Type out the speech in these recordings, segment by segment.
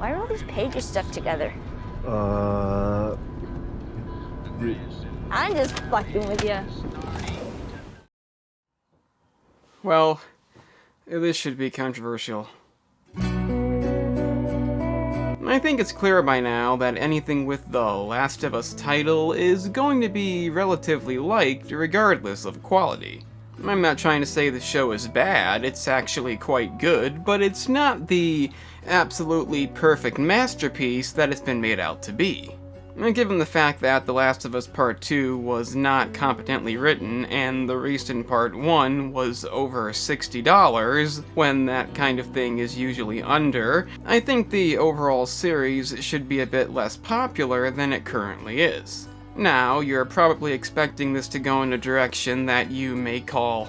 Why are all these pages stuck together? Uh... I'm just fucking with you. Well, this should be controversial. I think it's clear by now that anything with the Last of Us title is going to be relatively liked regardless of quality. I'm not trying to say the show is bad, it's actually quite good, but it's not the absolutely perfect masterpiece that it's been made out to be. And given the fact that The Last of Us Part 2 was not competently written, and the recent Part 1 was over $60, when that kind of thing is usually under, I think the overall series should be a bit less popular than it currently is. Now, you're probably expecting this to go in a direction that you may call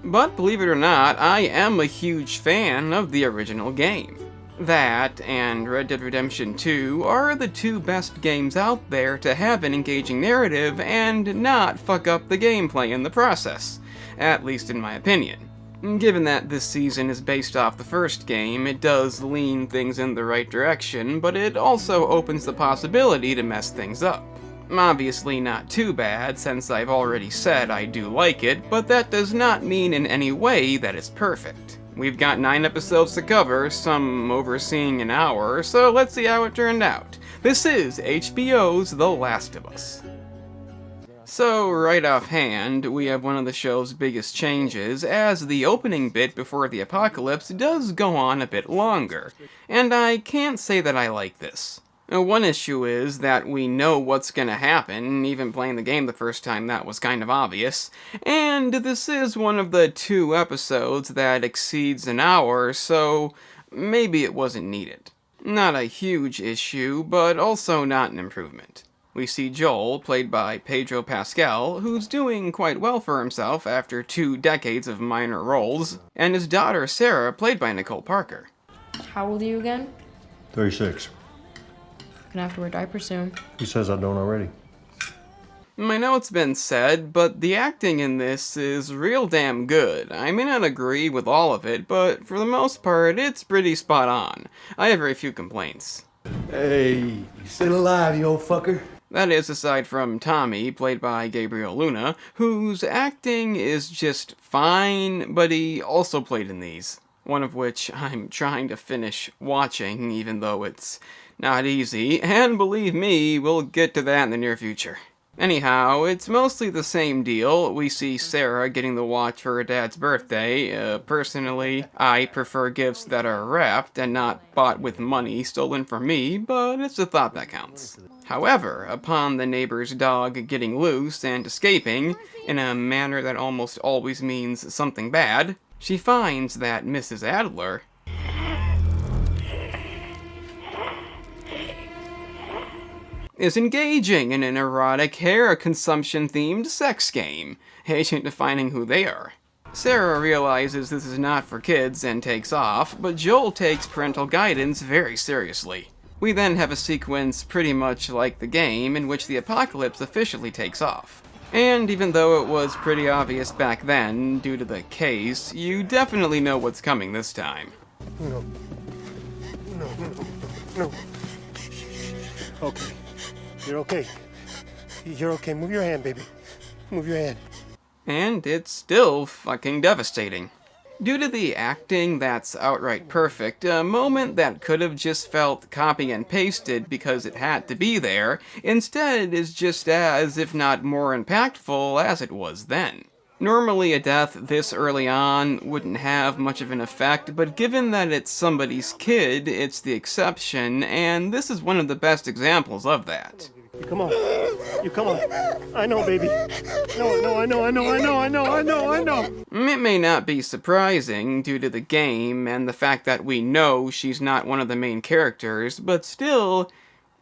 but believe it or not, I am a huge fan of the original game. That and Red Dead Redemption 2 are the two best games out there to have an engaging narrative and not fuck up the gameplay in the process, at least in my opinion. Given that this season is based off the first game, it does lean things in the right direction, but it also opens the possibility to mess things up. Obviously not too bad, since I've already said I do like it, but that does not mean in any way that it's perfect. We've got 9 episodes to cover, some overseeing an hour, so let's see how it turned out. This is HBO's The Last of Us. So, right offhand, we have one of the show's biggest changes, as the opening bit before the apocalypse does go on a bit longer, and I can't say that I like this. One issue is that we know what's gonna happen, even playing the game the first time that was kind of obvious, and this is one of the 2 episodes that exceeds an hour, so maybe it wasn't needed. Not a huge issue, but also not an improvement. We see Joel, played by Pedro Pascal, who's doing quite well for himself after 2 decades of minor roles, and his daughter Sarah, played by Nicole Parker. How old are you again? 36. Gonna have to wear diapers soon. Who says I don't already? I know it's been said, but the acting in this is real damn good. I may not agree with all of it, but for the most part, it's pretty spot on. I have very few complaints. Hey, you still alive, you old fucker? That is, aside from Tommy, played by Gabriel Luna, whose acting is just fine, but he also played in these. One of which I'm trying to finish watching, even though it's not easy, and believe me, we'll get to that in the near future. Anyhow, it's mostly the same deal. We see Sarah getting the watch for her dad's birthday. Personally, I prefer gifts that are wrapped and not bought with money stolen from me, but it's a thought that counts. However, upon the neighbor's dog getting loose and escaping, in a manner that almost always means something bad, she finds that Mrs. Adler is engaging in an erotic hair consumption-themed sex game, agent defining who they are. Sarah realizes this is not for kids and takes off, but Joel takes parental guidance very seriously. We then have a sequence pretty much like the game in which the apocalypse officially takes off. And even though it was pretty obvious back then, due to the case, you definitely know what's coming this time. No. No. Okay. You're okay. You're okay. Move your hand, baby. Move your hand. And it's still fucking devastating. Due to the acting that's outright perfect, a moment that could have just felt copy and pasted because it had to be there, instead is just as, if not more impactful, as it was then. Normally a death this early on wouldn't have much of an effect, but given that it's somebody's kid, it's the exception, and this is one of the best examples of that. You come on. You come on. I know, baby. No, I know. It may not be surprising due to the game and the fact that we know she's not one of the main characters, but still,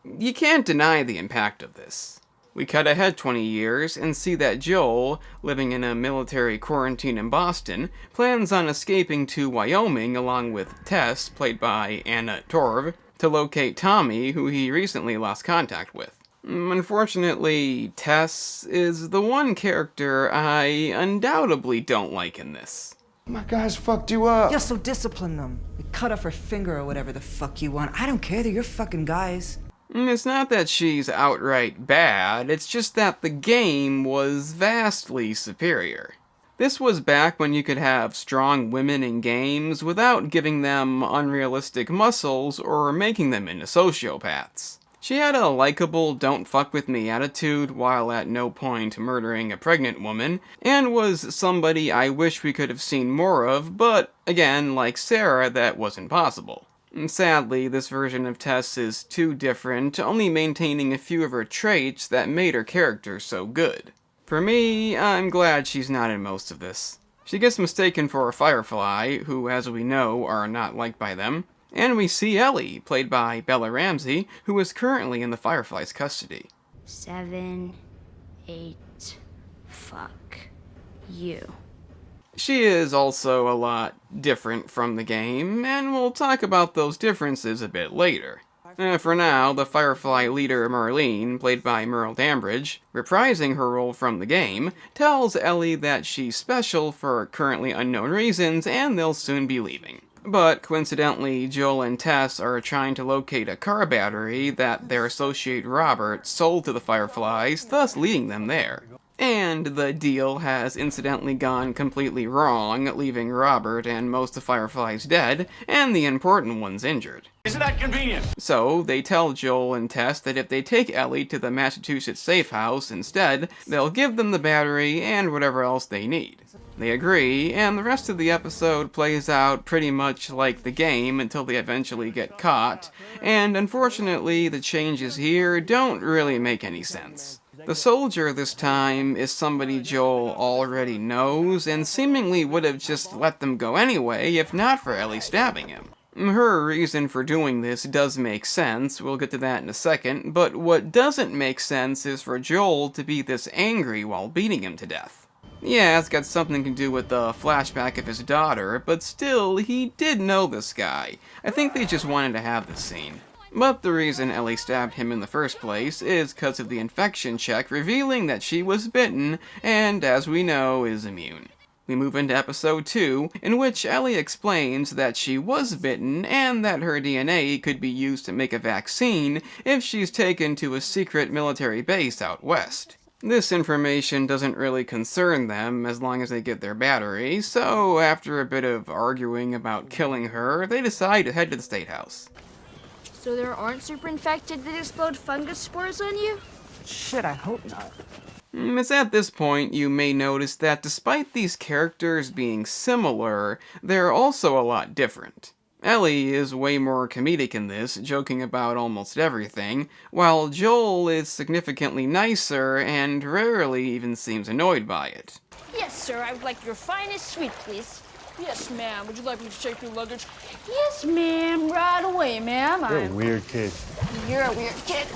you can't deny the impact of this. We cut ahead 20 years and see that Joel, living in a military quarantine in Boston, plans on escaping to Wyoming along with Tess, played by Anna Torv, to locate Tommy, who he recently lost contact with. Unfortunately, Tess is the one character I undoubtedly don't like in this. My guys fucked you up. Yeah, so discipline them. Cut off her finger or whatever the fuck you want. I don't care, they're your fucking guys. It's not that she's outright bad, it's just that the game was vastly superior. This was back when you could have strong women in games without giving them unrealistic muscles or making them into sociopaths. She had a likable don't fuck with me attitude while at no point murdering a pregnant woman, and was somebody I wish we could have seen more of, but again, like Sarah, that wasn't possible. Sadly, this version of Tess is too different, only maintaining a few of her traits that made her character so good. For me, I'm glad she's not in most of this. She gets mistaken for a Firefly, who, as we know, are not liked by them, and we see Ellie, played by Bella Ramsey, who is currently in the Firefly's custody. 7, 8, fuck you. She is also a lot different from the game, and we'll talk about those differences a bit later. For now, the Firefly leader Marlene, played by Merle Dambridge, reprising her role from the game, tells Ellie that she's special for currently unknown reasons and they'll soon be leaving. But coincidentally, Joel and Tess are trying to locate a car battery that their associate Robert sold to the Fireflies, thus leading them there. And the deal has incidentally gone completely wrong, leaving Robert and most of Fireflies dead, and the important ones injured. Isn't that convenient? So, they tell Joel and Tess that if they take Ellie to the Massachusetts safe house instead, they'll give them the battery and whatever else they need. They agree, and the rest of the episode plays out pretty much like the game until they eventually get caught, and unfortunately the changes here don't really make any sense. The soldier this time is somebody Joel already knows, and seemingly would have just let them go anyway if not for Ellie stabbing him. Her reason for doing this does make sense, we'll get to that in a second, but what doesn't make sense is for Joel to be this angry while beating him to death. Yeah, it's got something to do with the flashback of his daughter, but still, he did know this guy. I think they just wanted to have this scene. But the reason Ellie stabbed him in the first place is because of the infection check revealing that she was bitten, and as we know, is immune. We move into episode 2, in which Ellie explains that she was bitten and that her DNA could be used to make a vaccine if she's taken to a secret military base out west. This information doesn't really concern them as long as they get their battery, so after a bit of arguing about killing her, they decide to head to the State House. So there aren't super infected that explode fungus spores on you? Shit, I hope not. It's at this point you may notice that despite these characters being similar, they're also a lot different. Ellie is way more comedic in this, joking about almost everything, while Joel is significantly nicer and rarely even seems annoyed by it. Yes, sir. I would like your finest suite, please. Yes, ma'am. Would you like me to check your luggage? Yes, ma'am. Right away, ma'am. You're a weird kid. You're a weird kid.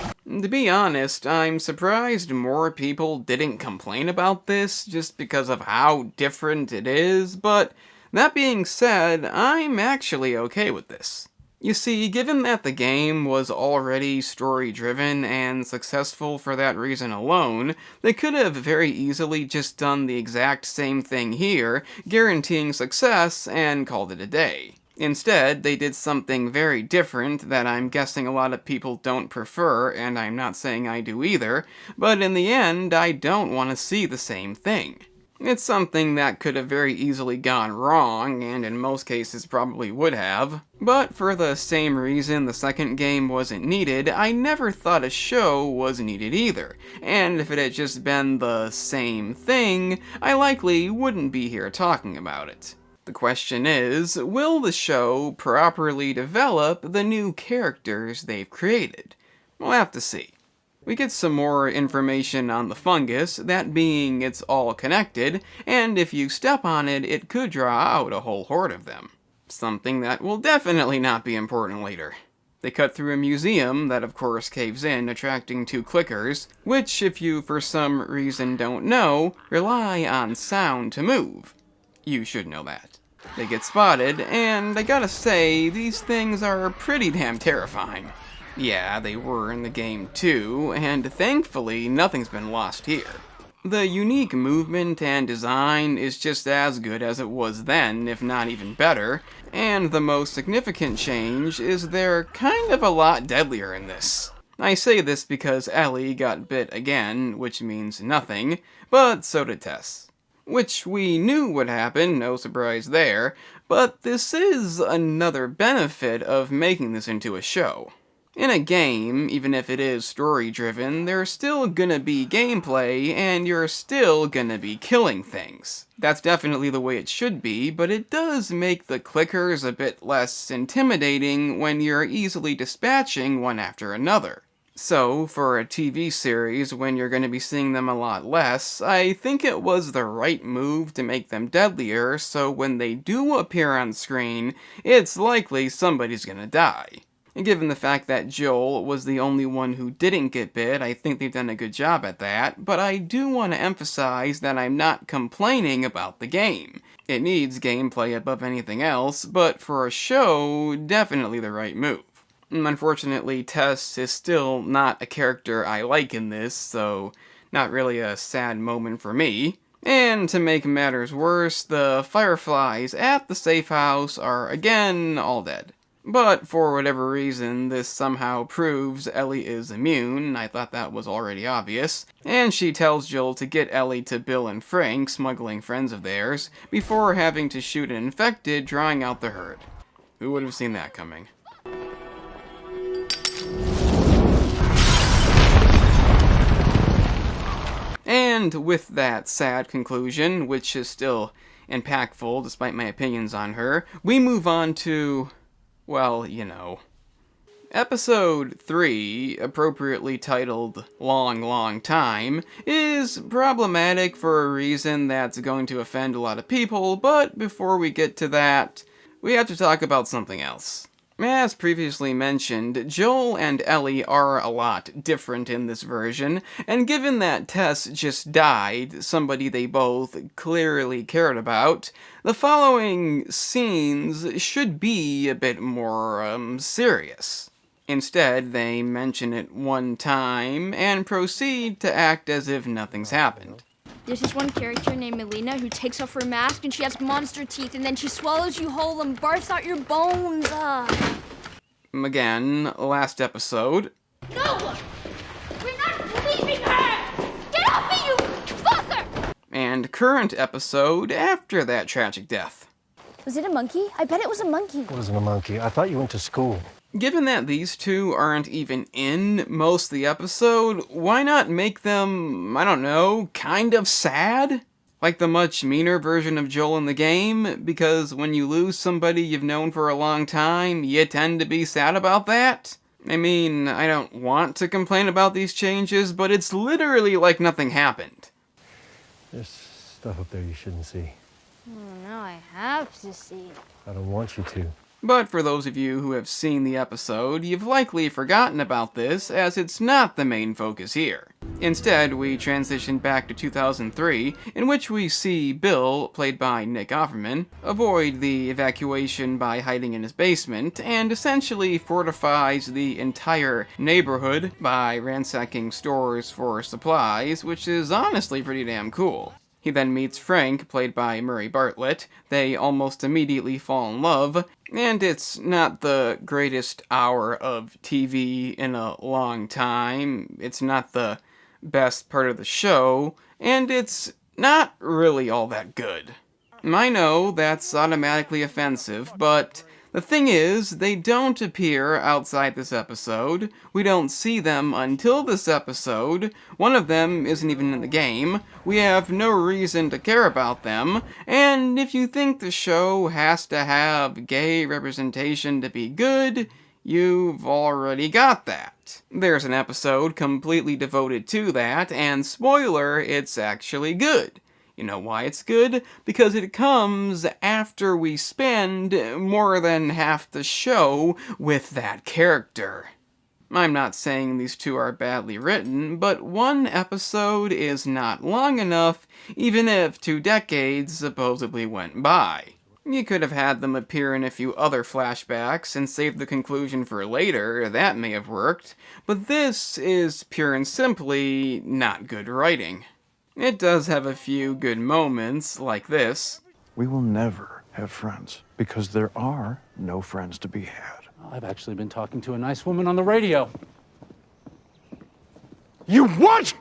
To be honest, I'm surprised more people didn't complain about this just because of how different it is, but that being said, I'm actually okay with this. You see, given that the game was already story-driven and successful for that reason alone, they could have very easily just done the exact same thing here, guaranteeing success, and called it a day. Instead, they did something very different that I'm guessing a lot of people don't prefer, and I'm not saying I do either, but in the end, I don't want to see the same thing. It's something that could have very easily gone wrong, and in most cases probably would have. But for the same reason the second game wasn't needed, I never thought a show was needed either. And if it had just been the same thing, I likely wouldn't be here talking about it. The question is, will the show properly develop the new characters they've created? We'll have to see. We get some more information on the fungus, that being it's all connected, and if you step on it, it could draw out a whole horde of them. Something that will definitely not be important later. They cut through a museum that of course caves in, attracting 2 clickers, which if you for some reason don't know, rely on sound to move. You should know that. They get spotted, and I gotta say, these things are pretty damn terrifying. Yeah, they were in the game too, and thankfully nothing's been lost here. The unique movement and design is just as good as it was then, if not even better, and the most significant change is they're kind of a lot deadlier in this. I say this because Ellie got bit again, which means nothing, but so did Tess. Which we knew would happen, no surprise there, but this is another benefit of making this into a show. In a game, even if it is story-driven, there's still gonna be gameplay, and you're still gonna be killing things. That's definitely the way it should be, but it does make the clickers a bit less intimidating when you're easily dispatching one after another. So, for a TV series, when you're gonna be seeing them a lot less, I think it was the right move to make them deadlier, so when they do appear on screen, it's likely somebody's gonna die. And given the fact that Joel was the only one who didn't get bit, I think they've done a good job at that, but I do want to emphasize that I'm not complaining about the game. It needs gameplay above anything else, but for a show, definitely the right move. Unfortunately, Tess is still not a character I like in this, so not really a sad moment for me. And to make matters worse, the Fireflies at the safe house are again all dead. But for whatever reason, this somehow proves Ellie is immune. I thought that was already obvious. And she tells Joel to get Ellie to Bill and Frank, smuggling friends of theirs, before having to shoot an infected, drawing out the herd. Who would have seen that coming? And with that sad conclusion, which is still impactful despite my opinions on her, we move on to, well, you know. Episode 3, appropriately titled Long, Long Time, is problematic for a reason that's going to offend a lot of people, but before we get to that, we have to talk about something else. As previously mentioned, Joel and Ellie are a lot different in this version, and given that Tess just died, somebody they both clearly cared about, the following scenes should be a bit more, serious. Instead, they mention it one time, and proceed to act as if nothing's happened. There's this one character named Melina who takes off her mask and she has monster teeth and then she swallows you whole and barfs out your bones. Again, last episode. No! We're not leaving her! Get off me, you fucker! And current episode after that tragic death. Was it a monkey? I bet it was a monkey. It wasn't a monkey. I thought you went to school. Given that these two aren't even in most of the episode, why not make them, I don't know, kind of sad? Like the much meaner version of Joel in the game, because when you lose somebody you've known for a long time, you tend to be sad about that? I mean, I don't want to complain about these changes, but it's literally like nothing happened. There's stuff up there you shouldn't see. Oh, now I have to see. I don't want you to. But for those of you who have seen the episode, you've likely forgotten about this, as it's not the main focus here. Instead, we transition back to 2003, in which we see Bill, played by Nick Offerman, avoid the evacuation by hiding in his basement, and essentially fortifies the entire neighborhood by ransacking stores for supplies, which is honestly pretty damn cool. He then meets Frank, played by Murray Bartlett. They almost immediately fall in love, and it's not the greatest hour of TV in a long time. It's not the best part of the show, and it's not really all that good. I know that's automatically offensive, but the thing is, they don't appear outside this episode. We don't see them until this episode. One of them isn't even in the game. We have no reason to care about them. And if you think the show has to have gay representation to be good, you've already got that. There's an episode completely devoted to that, and spoiler, it's actually good. You know why it's good? Because it comes after we spend more than half the show with that character. I'm not saying these two are badly written, but one episode is not long enough, even if 2 decades supposedly went by. You could have had them appear in a few other flashbacks and saved the conclusion for later, that may have worked, but this is pure and simply not good writing. It does have a few good moments, like this. We will never have friends because there are no friends to be had. I've actually been talking to a nice woman on the radio. You what?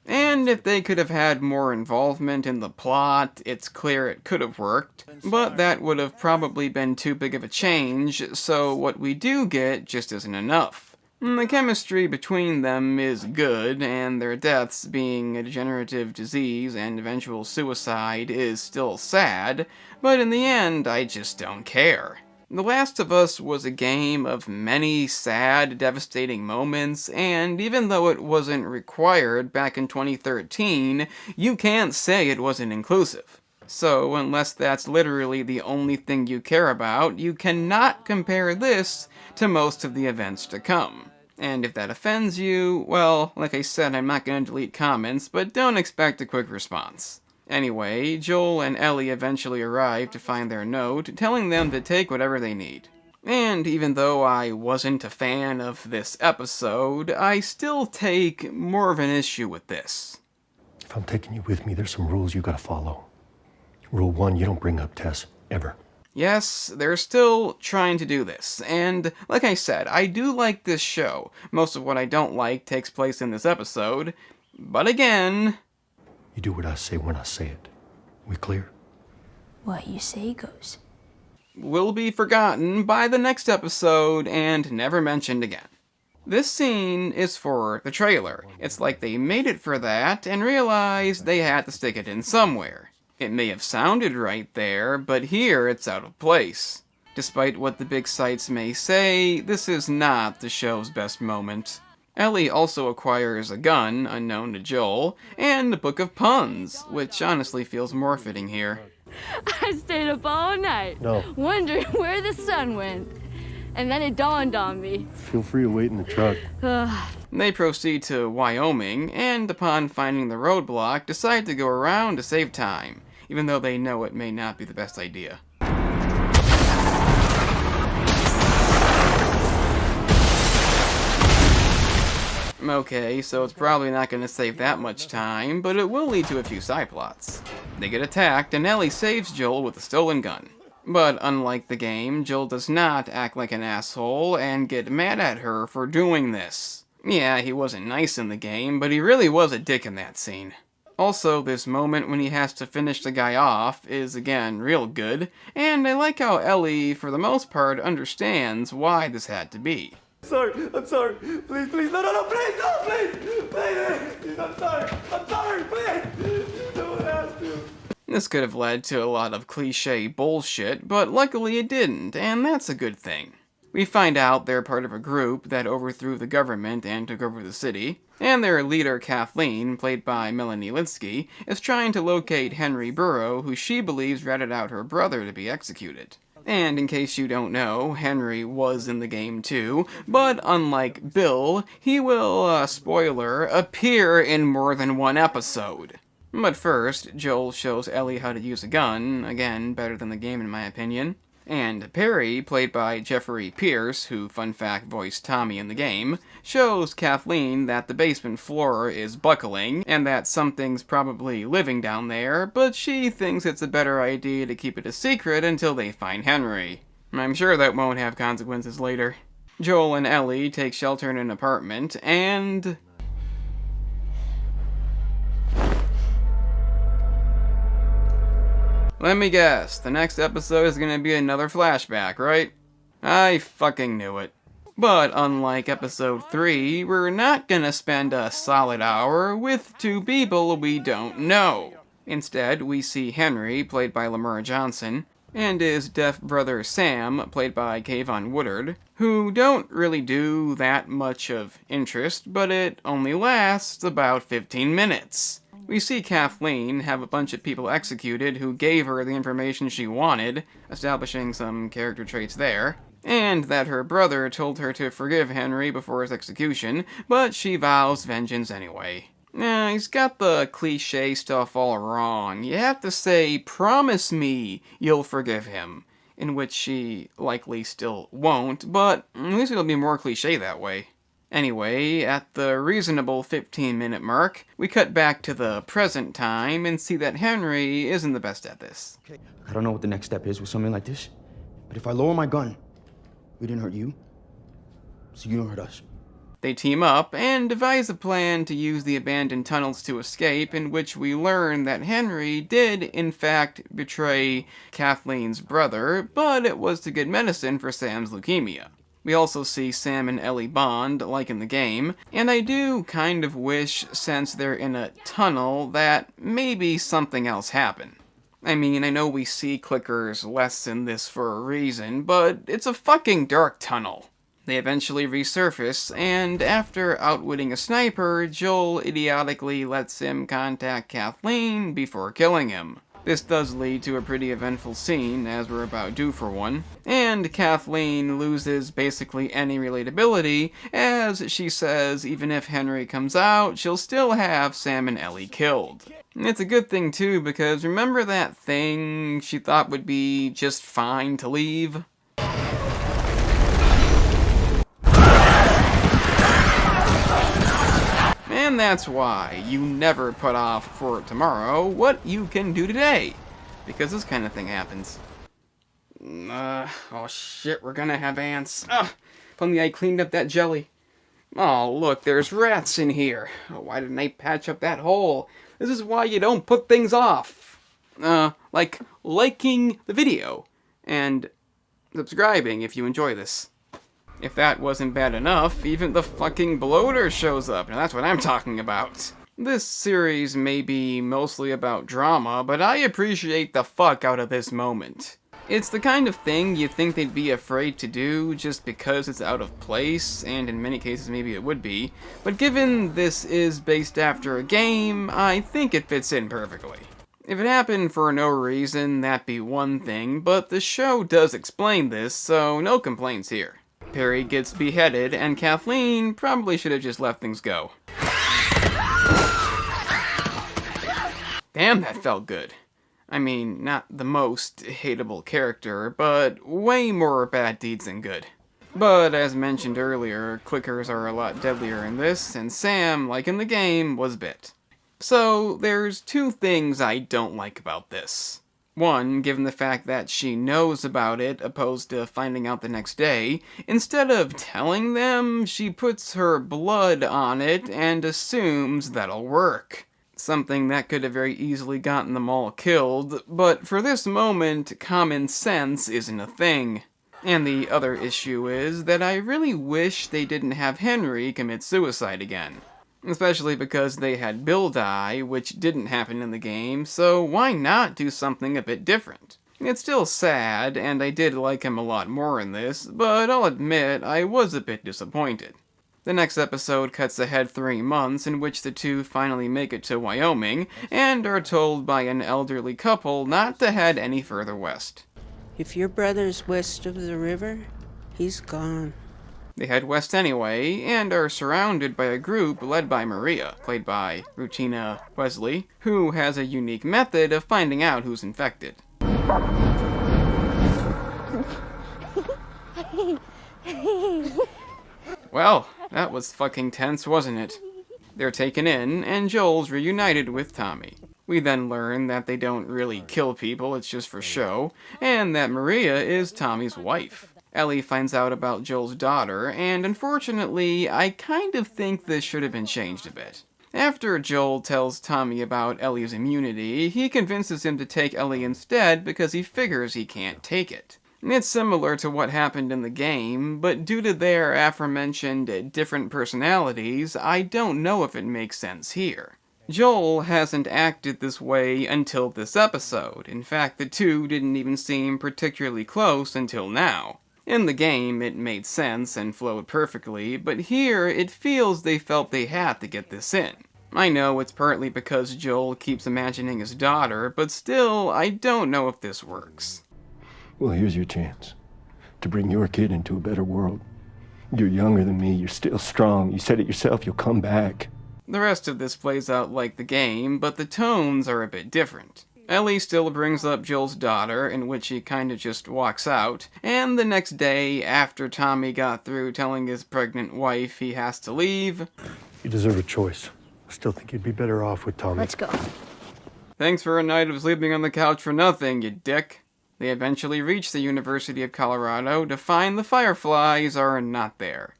And if they could have had more involvement in the plot, it's clear it could have worked, but that would have probably been too big of a change, so what we do get just isn't enough. The chemistry between them is good, and their deaths being a degenerative disease and eventual suicide is still sad, but in the end, I just don't care. The Last of Us was a game of many sad, devastating moments, and even though it wasn't required back in 2013, you can't say it wasn't inclusive. So, unless that's literally the only thing you care about, you cannot compare this to most of the events to come. And if that offends you, well, like I said, I'm not going to delete comments, but don't expect a quick response. Anyway, Joel and Ellie eventually arrive to find their note, telling them to take whatever they need. And even though I wasn't a fan of this episode, I still take more of an issue with this. If I'm taking you with me, there's some rules you gotta follow. Rule 1, you don't bring up Tess, ever. Yes, they're still trying to do this, and like I said, I do like this show. Most of what I don't like takes place in this episode, but again... You do what I say when I say it. We clear? What you say goes. Will be forgotten by the next episode and never mentioned again. This scene is for the trailer. It's like they made it for that and realized they had to stick it in somewhere. It may have sounded right there, but here it's out of place. Despite what the big sites may say, this is not the show's best moment. Ellie also acquires a gun, unknown to Joel, and a book of puns, which honestly feels more fitting here. I stayed up all night, wondering where the sun went. And then it dawned on me. Feel free to wait in the truck. They proceed to Wyoming, and upon finding the roadblock, decide to go around to save time, even though they know it may not be the best idea. Okay, so it's probably not going to save that much time, but it will lead to a few side plots. They get attacked, and Ellie saves Joel with a stolen gun. But unlike the game, Joel does not act like an asshole and get mad at her for doing this. Yeah, he wasn't nice in the game, but he really was a dick in that scene. Also, this moment when he has to finish the guy off is, again, real good, and I like how Ellie, for the most part, understands why this had to be. I'm sorry. Please, please. No, please. I'm sorry, please. You don't have to. This could have led to a lot of cliche bullshit, but luckily it didn't, and that's a good thing. We find out they're part of a group that overthrew the government and took over the city, and their leader Kathleen, played by Melanie Lynskey, is trying to locate Henry Burrow, who she believes ratted out her brother to be executed. And in case you don't know, Henry was in the game too, but unlike Bill, he will, spoiler, appear in more than one episode. But first, Joel shows Ellie how to use a gun, again, better than the game in my opinion. And Perry, played by Jeffrey Pierce, who, fun fact, voiced Tommy in the game, shows Kathleen that the basement floor is buckling, and that something's probably living down there, but she thinks it's a better idea to keep it a secret until they find Henry. I'm sure that won't have consequences later. Joel and Ellie take shelter in an apartment, and... let me guess, the next episode is gonna be another flashback, right? I fucking knew it. But unlike episode 3, we're not gonna spend a solid hour with two people we don't know. Instead, we see Henry, played by Lamar Johnson, and his deaf brother Sam, played by Kayvon Woodard, who don't really do that much of interest, but it only lasts about 15 minutes. We see Kathleen have a bunch of people executed who gave her the information she wanted, establishing some character traits there, and that her brother told her to forgive Henry before his execution, but she vows vengeance anyway. Nah, he's got the cliche stuff all wrong. You have to say, promise me you'll forgive him. In which she likely still won't, but at least it'll be more cliche that way. Anyway, at the reasonable 15-minute mark, we cut back to the present time and see that Henry isn't the best at this. I don't know what the next step is with something like this, but if I lower my gun, we didn't hurt you, so you don't hurt us. They team up and devise a plan to use the abandoned tunnels to escape, in which we learn that Henry did, in fact, betray Kathleen's brother, but it was to get medicine for Sam's leukemia. We also see Sam and Ellie bond, like in the game, and I do kind of wish, since they're in a tunnel, that maybe something else happened. I mean, I know we see clickers less in this for a reason, but it's a fucking dark tunnel. They eventually resurface, and after outwitting a sniper, Joel idiotically lets him contact Kathleen before killing him. This does lead to a pretty eventful scene, as we're about due for one, and Kathleen loses basically any relatability, as she says even if Henry comes out, she'll still have Sam and Ellie killed. And it's a good thing too, because remember that thing she thought would be just fine to leave? And that's why you never put off for tomorrow what you can do today. Because this kind of thing happens. Oh shit, we're gonna have ants. If only I cleaned up that jelly. Oh, look, there's rats in here. Why didn't I patch up that hole? This is why you don't put things off. Like liking the video. And subscribing if you enjoy this. If that wasn't bad enough, even the fucking bloater shows up, and that's what I'm talking about. This series may be mostly about drama, but I appreciate the fuck out of this moment. It's the kind of thing you think they'd be afraid to do just because it's out of place, and in many cases maybe it would be, but given this is based after a game, I think it fits in perfectly. If it happened for no reason, that'd be one thing, but the show does explain this, so no complaints here. Perry gets beheaded, and Kathleen probably should have just let things go. Damn, that felt good. I mean, not the most hateable character, but way more bad deeds than good. But as mentioned earlier, clickers are a lot deadlier in this, and Sam, like in the game, was bit. So there's two things I don't like about this. One, given the fact that she knows about it, opposed to finding out the next day, instead of telling them, she puts her blood on it and assumes that'll work. Something that could have very easily gotten them all killed, but for this moment, common sense isn't a thing. And the other issue is that I really wish they didn't have Henry commit suicide again. Especially because they had Bill die, which didn't happen in the game, so why not do something a bit different? It's still sad, and I did like him a lot more in this, but I'll admit I was a bit disappointed. The next episode cuts ahead 3 months, in which the two finally make it to Wyoming, and are told by an elderly couple not to head any further west. If your brother's west of the river, he's gone. They head west anyway, and are surrounded by a group led by Maria, played by Rutina Wesley, who has a unique method of finding out who's infected. Well, that was fucking tense, wasn't it? They're taken in, and Joel's reunited with Tommy. We then learn that they don't really kill people, it's just for show, and that Maria is Tommy's wife. Ellie finds out about Joel's daughter, and unfortunately, I kind of think this should have been changed a bit. After Joel tells Tommy about Ellie's immunity, he convinces him to take Ellie instead because he figures he can't take it. It's similar to what happened in the game, but due to their aforementioned different personalities, I don't know if it makes sense here. Joel hasn't acted this way until this episode. In fact, the two didn't even seem particularly close until now. In the game, it made sense and flowed perfectly, but here, it feels they felt they had to get this in. I know it's partly because Joel keeps imagining his daughter, but still, I don't know if this works. Well, here's your chance to bring your kid into a better world. You're younger than me, you're still strong. You said it yourself, you'll come back. The rest of this plays out like the game, but the tones are a bit different. Ellie still brings up Joel's daughter, in which he kinda just walks out, and the next day, after Tommy got through telling his pregnant wife he has to leave... You deserve a choice. I still think you'd be better off with Tommy. Let's go. Thanks for a night of sleeping on the couch for nothing, you dick. They eventually reach the University of Colorado to find the Fireflies are not there.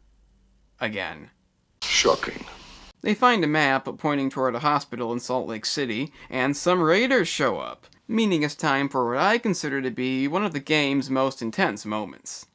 Again. Shocking. They find a map pointing toward a hospital in Salt Lake City, and some raiders show up, meaning it's time for what I consider to be one of the game's most intense moments.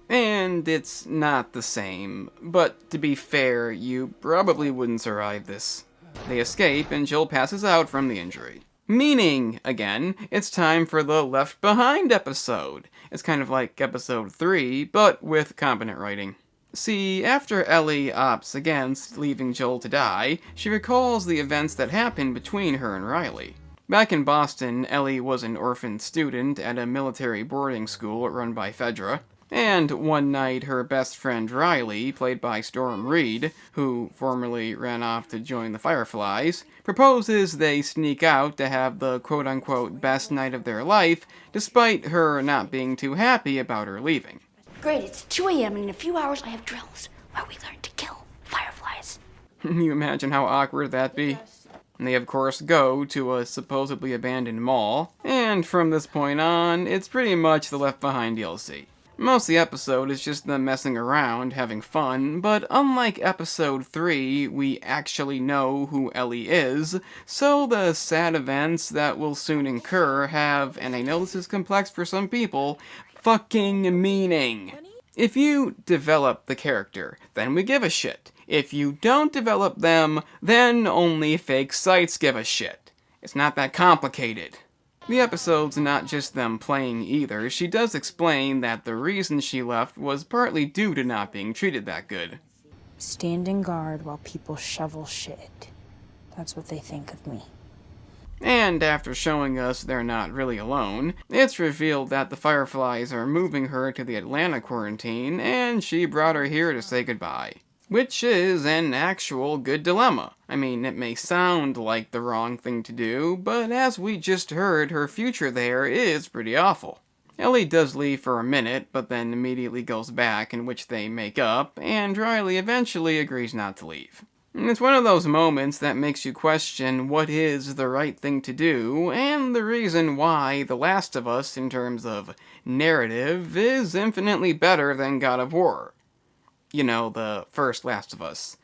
And it's not the same, but to be fair, you probably wouldn't survive this. They escape, and Jill passes out from the injury. Meaning, again, it's time for the Left Behind episode. It's kind of like episode 3, but with competent writing. See, after Ellie opts against leaving Joel to die, she recalls the events that happened between her and Riley. Back in Boston, Ellie was an orphaned student at a military boarding school run by Fedra. And one night, her best friend Riley, played by Storm Reed, who formerly ran off to join the Fireflies, proposes they sneak out to have the quote-unquote best night of their life, despite her not being too happy about her leaving. Great, it's 2 a.m. and in a few hours I have drills where we learn to kill fireflies. You imagine how awkward that'd be? And they of course go to a supposedly abandoned mall, and from this point on, it's pretty much the Left Behind DLC. Most of the episode is just them messing around, having fun, but unlike episode 3, we actually know who Ellie is, so the sad events that will soon incur have, and I know this is complex for some people, fucking meaning. If you develop the character, then we give a shit. If you don't develop them, then only fake sites give a shit. It's not that complicated. The episode's not just them playing either. She does explain that the reason she left was partly due to not being treated that good. Standing guard while people shovel shit. That's what they think of me. And after showing us they're not really alone, it's revealed that the Fireflies are moving her to the Atlanta quarantine, and she brought her here to say goodbye. Which is an actual good dilemma. I mean, it may sound like the wrong thing to do, but as we just heard, her future there is pretty awful. Ellie does leave for a minute, but then immediately goes back, in which they make up, and Riley eventually agrees not to leave. And it's one of those moments that makes you question what is the right thing to do, and the reason why The Last of Us, in terms of narrative, is infinitely better than God of War. You know, the first Last of Us.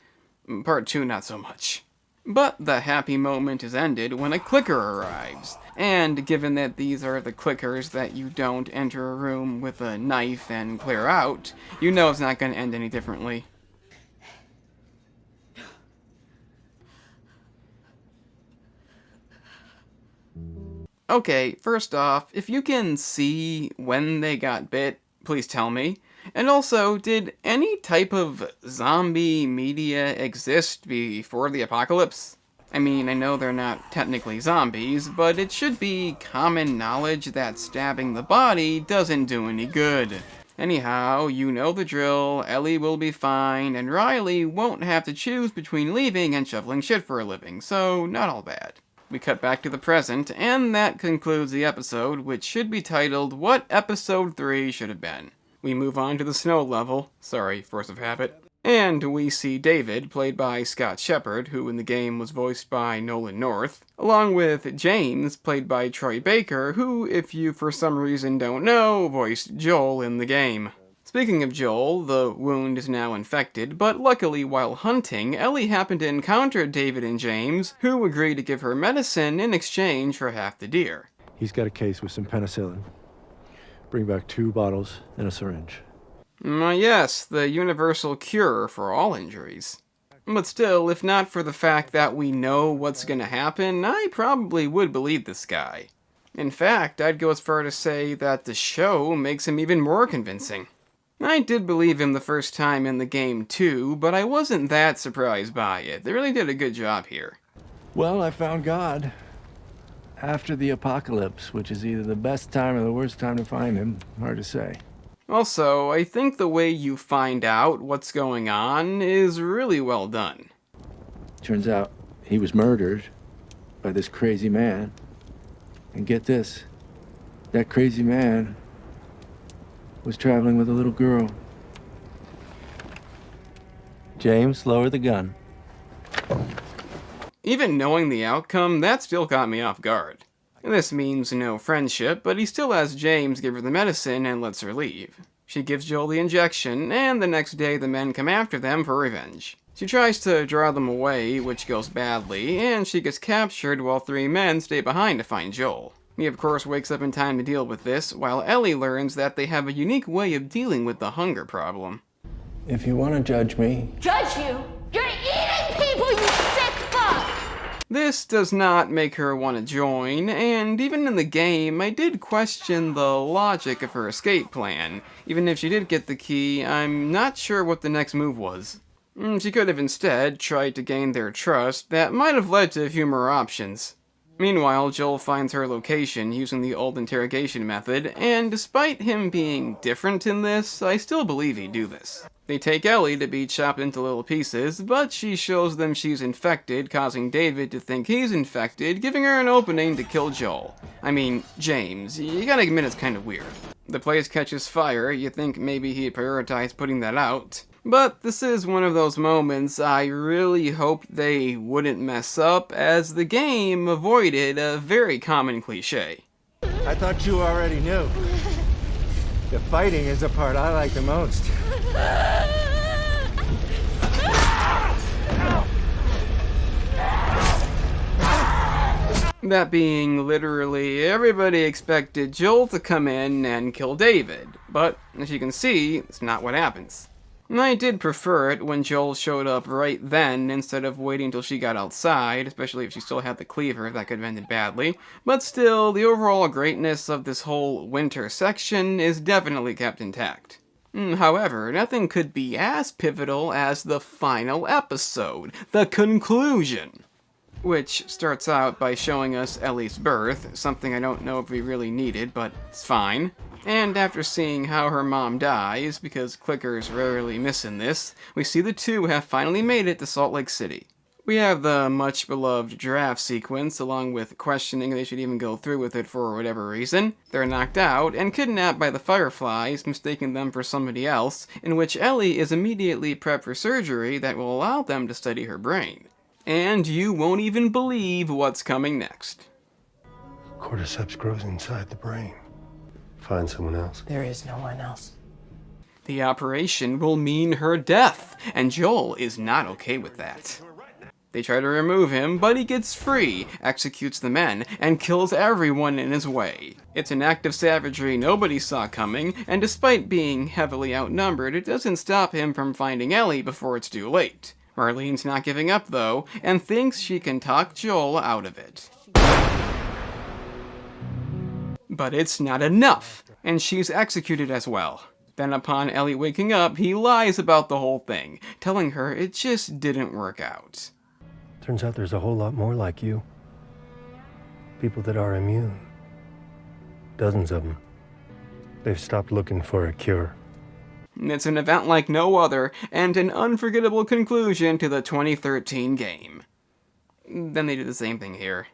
Part 2, not so much. But the happy moment is ended when a clicker arrives. And given that these are the clickers that you don't enter a room with a knife and clear out, you know it's not going to end any differently. Okay, first off, if you can see when they got bit, please tell me. And also, did any type of zombie media exist before the apocalypse? I mean, I know they're not technically zombies, but it should be common knowledge that stabbing the body doesn't do any good. Anyhow, you know the drill, Ellie will be fine, and Riley won't have to choose between leaving and shoveling shit for a living, so not all bad. We cut back to the present, and that concludes the episode, which should be titled What Episode 3 Should Have Been. We move on to the snow level, sorry, force of habit, and we see David, played by Scott Shepherd, who in the game was voiced by Nolan North, along with James, played by Troy Baker, who, if you for some reason don't know, voiced Joel in the game. Speaking of Joel, the wound is now infected, but luckily while hunting, Ellie happened to encounter David and James, who agreed to give her medicine in exchange for half the deer. He's got a case with some penicillin. Bring back 2 bottles and a syringe. Yes, the universal cure for all injuries. But still, if not for the fact that we know what's gonna happen, I probably would believe this guy. In fact, I'd go as far to say that the show makes him even more convincing. I did believe him the first time in the game too, but I wasn't that surprised by it. They really did a good job here. Well, I found God. after the apocalypse, which is either the best time or the worst time to find him. Hard to say. Also, I think the way you find out what's going on is really well done. Turns out he was murdered by this crazy man. And get this, that crazy man was traveling with a little girl. James, lower the gun. Even knowing the outcome, that still caught me off guard. This means no friendship, but he still has James give her the medicine and lets her leave. She gives Joel the injection, and the next day the men come after them for revenge. She tries to draw them away, which goes badly, and she gets captured while 3 men stay behind to find Joel. He of course wakes up in time to deal with this, while Ellie learns that they have a unique way of dealing with the hunger problem. If you want to judge me, Judge you? You're eating people, you sick fuck! This does not make her want to join, and even in the game, I did question the logic of her escape plan. Even if she did get the key, I'm not sure what the next move was. She could have instead tried to gain their trust. That might have led to fewer options. Meanwhile, Joel finds her location using the old interrogation method, and despite him being different in this, I still believe he'd do this. They take Ellie to be chopped into little pieces, but she shows them she's infected, causing David to think he's infected, giving her an opening to kill Joel. I mean, James. You gotta admit it's kind of weird. The place catches fire, you think maybe he'd prioritize putting that out. But this is one of those moments I really hoped they wouldn't mess up, as the game avoided a very common cliche. I thought you already knew. The fighting is the part I like the most. That being literally everybody expected Joel to come in and kill David, but as you can see, it's not what happens. I did prefer it when Joel showed up right then instead of waiting till she got outside, especially if she still had the cleaver. That could have ended badly. But still, the overall greatness of this whole winter section is definitely kept intact. However, nothing could be as pivotal as the final episode, the conclusion, which starts out by showing us Ellie's birth, something I don't know if we really needed, but it's fine. And after seeing how her mom dies, because clickers rarely miss in this, we see the two have finally made it to Salt Lake City. We have the much-beloved giraffe sequence, along with questioning they should even go through with it for whatever reason. They're knocked out and kidnapped by the Fireflies, mistaking them for somebody else, in which Ellie is immediately prepped for surgery that will allow them to study her brain. And you won't even believe what's coming next. Cordyceps grows inside the brain. Find someone else. There is no one else. The operation will mean her death, and Joel is not okay with that. They try to remove him, but he gets free, executes the men, and kills everyone in his way. It's an act of savagery nobody saw coming, and despite being heavily outnumbered, it doesn't stop him from finding Ellie before it's too late. Marlene's not giving up, though, and thinks she can talk Joel out of it. But it's not enough, and she's executed as well. Then upon Ellie waking up, he lies about the whole thing, telling her it just didn't work out. Turns out there's a whole lot more like you. People that are immune. Dozens of them. They've stopped looking for a cure. It's an event like no other, and an unforgettable conclusion to the 2013 game. Then they do the same thing here.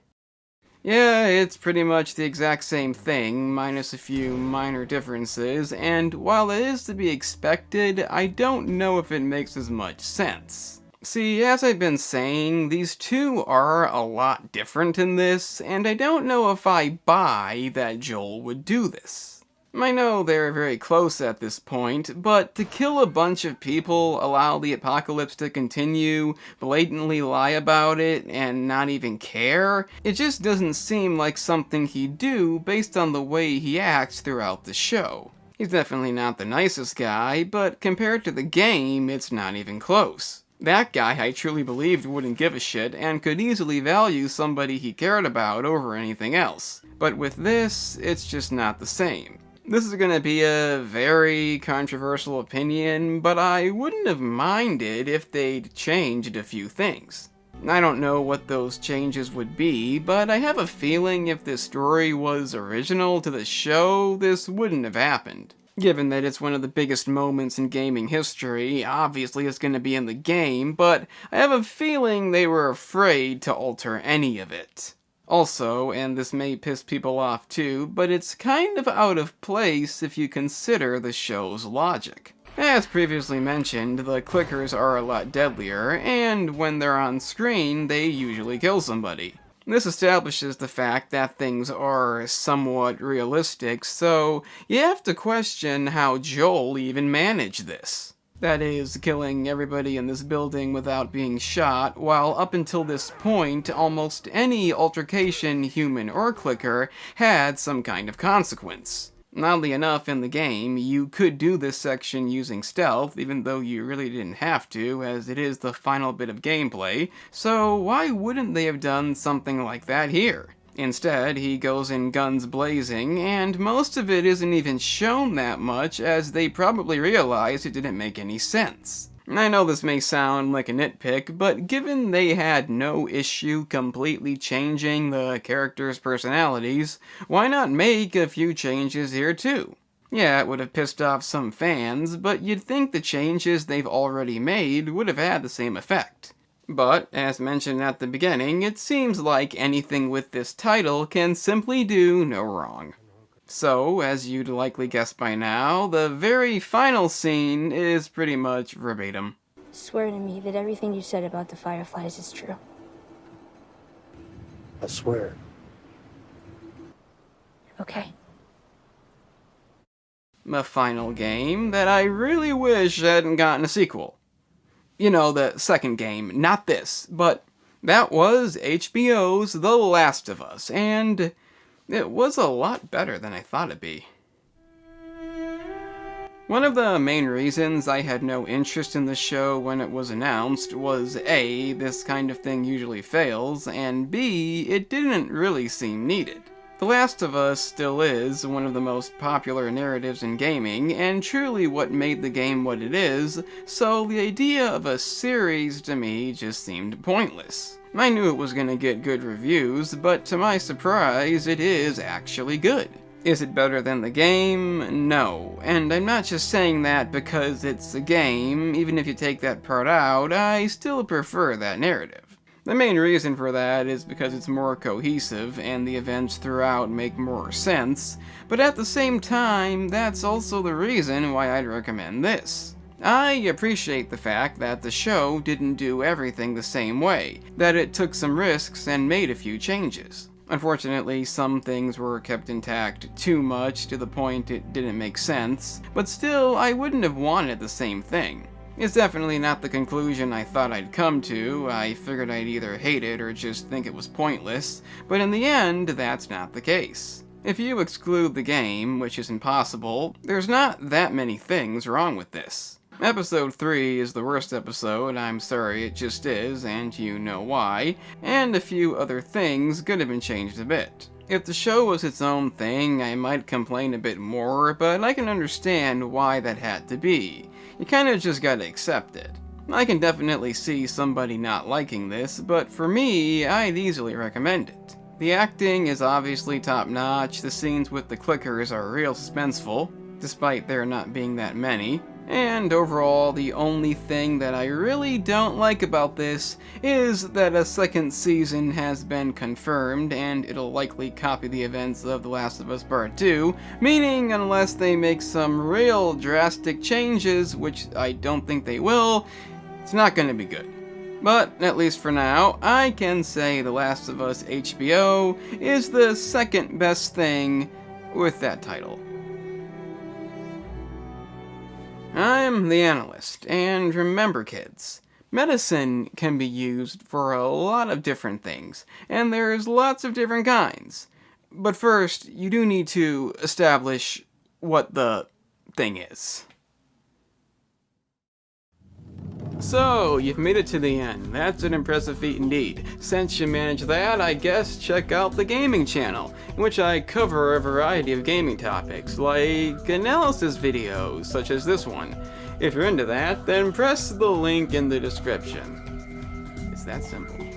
Yeah, it's pretty much the exact same thing, minus a few minor differences, and while it is to be expected, I don't know if it makes as much sense. See, as I've been saying, these two are a lot different in this, and I don't know if I buy that Joel would do this. I know they're very close at this point, but to kill a bunch of people, allow the apocalypse to continue, blatantly lie about it, and not even care, it just doesn't seem like something he'd do based on the way he acts throughout the show. He's definitely not the nicest guy, but compared to the game, it's not even close. That guy I truly believed wouldn't give a shit and could easily value somebody he cared about over anything else. But with this, it's just not the same. This is going to be a very controversial opinion, but I wouldn't have minded if they'd changed a few things. I don't know what those changes would be, but I have a feeling if this story was original to the show, this wouldn't have happened. Given that it's one of the biggest moments in gaming history, obviously it's going to be in the game, but I have a feeling they were afraid to alter any of it. Also, and this may piss people off too, but it's kind of out of place if you consider the show's logic. As previously mentioned, the clickers are a lot deadlier, and when they're on screen, they usually kill somebody. This establishes the fact that things are somewhat realistic, so you have to question how Joel even managed this. That is, killing everybody in this building without being shot, while up until this point, almost any altercation, human or clicker, had some kind of consequence. Oddly enough, in the game, you could do this section using stealth, even though you really didn't have to, as it is the final bit of gameplay, so why wouldn't they have done something like that here? Instead, he goes in guns blazing, and most of it isn't even shown that much, as they probably realized it didn't make any sense. I know this may sound like a nitpick, but given they had no issue completely changing the characters' personalities, why not make a few changes here too? Yeah, it would have pissed off some fans, but you'd think the changes they've already made would have had the same effect. But, as mentioned at the beginning, it seems like anything with this title can simply do no wrong. So, as you'd likely guess by now, the very final scene is pretty much verbatim. Swear to me that everything you said about the Fireflies is true. I swear. Okay. A final game that I really wish hadn't gotten a sequel. You know, the second game, not this, but that was HBO's The Last of Us, and it was a lot better than I thought it'd be. One of the main reasons I had no interest in the show when it was announced was A, this kind of thing usually fails, and B, it didn't really seem needed. The Last of Us still is one of the most popular narratives in gaming, and truly what made the game what it is, so the idea of a series to me just seemed pointless. I knew it was going to get good reviews, but to my surprise, it is actually good. Is it better than the game? No. And I'm not just saying that because it's a game. Even if you take that part out, I still prefer that narrative. The main reason for that is because it's more cohesive and the events throughout make more sense, but at the same time, that's also the reason why I'd recommend this. I appreciate the fact that the show didn't do everything the same way, that it took some risks and made a few changes. Unfortunately, some things were kept intact too much to the point it didn't make sense, but still, I wouldn't have wanted the same thing. It's definitely not the conclusion I thought I'd come to. I figured I'd either hate it or just think it was pointless, but in the end, that's not the case. If you exclude the game, which is impossible, there's not that many things wrong with this. Episode 3 is the worst episode, I'm sorry, it just is, and you know why, and a few other things could have been changed a bit. If the show was its own thing, I might complain a bit more, but I can understand why that had to be. You kinda just gotta accept it. I can definitely see somebody not liking this, but for me, I'd easily recommend it. The acting is obviously top-notch, the scenes with the clickers are real suspenseful, despite there not being that many. And overall, the only thing that I really don't like about this is that a second season has been confirmed, and it'll likely copy the events of The Last of Us Part 2, meaning unless they make some real drastic changes, which I don't think they will, it's not going to be good. But, at least for now, I can say The Last of Us HBO is the second best thing with that title. I'm the Analyst, and remember kids, medicine can be used for a lot of different things, and there's lots of different kinds. But first, you do need to establish what the thing is. So, you've made it to the end. That's an impressive feat indeed. Since you managed that, I guess check out the gaming channel, in which I cover a variety of gaming topics, like analysis videos, such as this one. If you're into that, then press the link in the description. It's that simple.